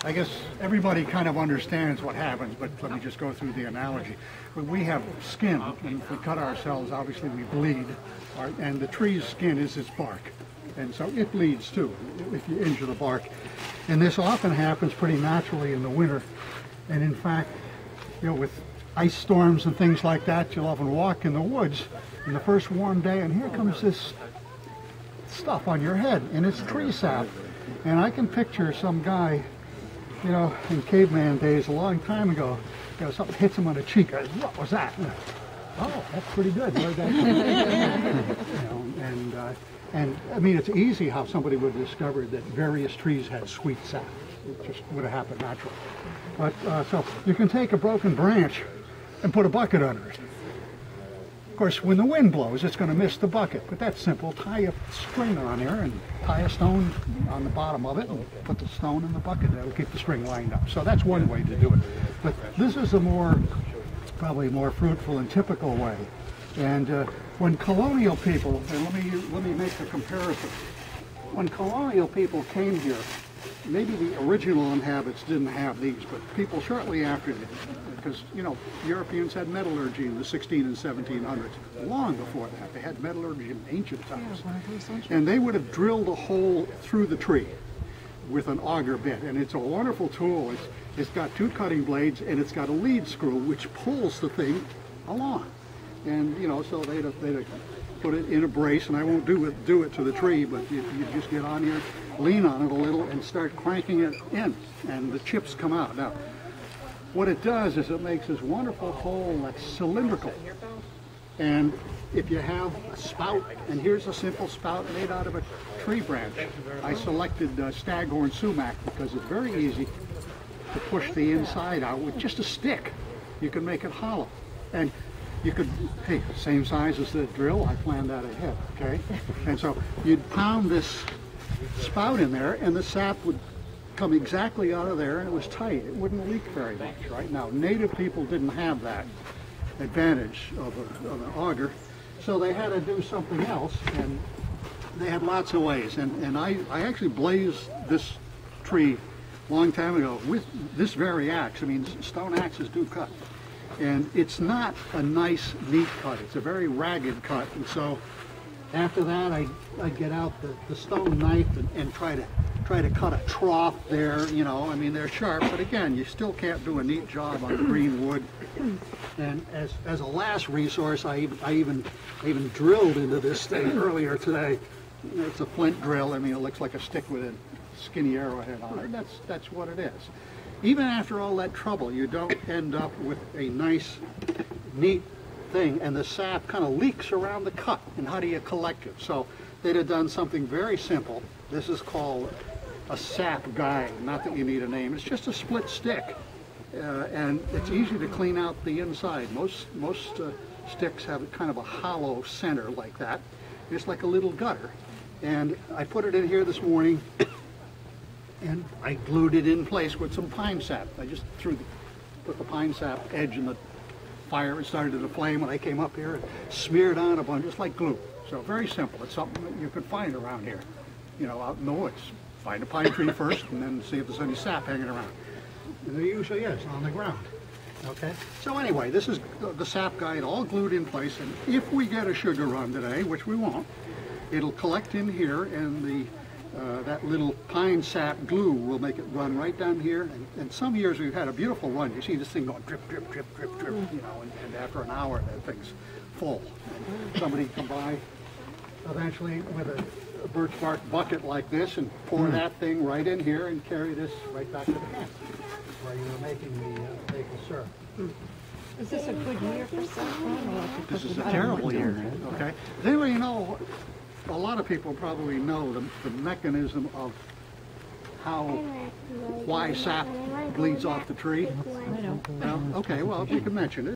I guess everybody kind of understands what happens, but let me just go through the analogy. When we have skin, and if we cut ourselves, obviously we bleed, and the tree's skin is its bark. And so it bleeds too, if you injure the bark. And this often happens pretty naturally in the winter. And in fact, with ice storms and things like that, you'll often walk in the woods in the first warm day, and here comes this stuff on your head, and it's tree sap. And I can picture some guy, in caveman days a long time ago, something hits him on the cheek. What was that? Oh, that's pretty good. Where'd that come from? And I mean, it's easy how somebody would have discovered that various trees had sweet sap. It just would have happened naturally. But so you can take a broken branch and put a bucket under it. Of course, when the wind blows, it's going to miss the bucket, but that's simple. Tie a string on there and tie a stone on the bottom of it and put the stone in the bucket. That'll keep the string lined up. So that's one way to do it. But this is probably more fruitful and typical way. And when colonial people, and let me make a comparison. When colonial people came here, maybe the original inhabitants didn't have these, but people shortly after did. Because, Europeans had metallurgy in the 16 and 1700s. Long before that, they had metallurgy in ancient times. And they would have drilled a hole through the tree with an auger bit. And it's a wonderful tool. It's got two cutting blades, and it's got a lead screw, which pulls the thing along. And, so they'd have put it in a brace, and I won't do it to the tree, but you just get on here, lean on it a little, and start cranking it in, and the chips come out. Now, what it does is it makes this wonderful hole that's cylindrical. And if you have a spout, and here's a simple spout made out of a tree branch. I selected staghorn sumac because it's very easy to push the inside out with just a stick. You can make it hollow. And you could, hey, same size as the drill, I planned that ahead, okay? And so you'd pound this spout in there, and the sap would come exactly out of there, and it was tight. It wouldn't leak very much, right? Now, native people didn't have that advantage of an auger, so they had to do something else, and they had lots of ways. And I actually blazed this tree a long time ago with this very axe. I mean, stone axes do cut. And it's not a nice, neat cut. It's a very ragged cut. And so after that, I'd get out the stone knife and try to cut a trough there. I mean, they're sharp, but again, you still can't do a neat job on green wood. And as a last resource, I even drilled into this thing earlier today. It's a flint drill. I mean, it looks like a stick with a skinny arrowhead on it. That's what it is. Even after all that trouble, you don't end up with a nice, neat thing, and the sap kind of leaks around the cut. And how do you collect it? So they'd have done something very simple. This is called a sap guide. Not that you need a name. It's just a split stick, and it's easy to clean out the inside. Most sticks have kind of a hollow center like that. It's like a little gutter. And I put it in here this morning. And I glued it in place with some pine sap. I just put the pine sap edge in the fire. It started to flame when I came up here and smeared on a bunch, just like glue. So very simple. It's something that you could find around here, out in the woods. Find a pine tree first and then see if there's any sap hanging around. And there usually is on the ground. Okay? So anyway, this is the sap guide all glued in place. And if we get a sugar run today, which we won't, it'll collect in here, and that little pine sap glue will make it run right down here. And some years we've had a beautiful run. You see this thing going drip, drip, drip, drip, drip, and after an hour that thing's full. And somebody come by eventually with a birch bark bucket like this and pour that thing right in here and carry this right back to the camp where you were making the maple syrup. Is this a good year for saffron? This is a terrible year, okay? Does anybody know? A lot of people probably know the mechanism of why sap bleeds off the tree. I don't. Okay, well, if you can mention it.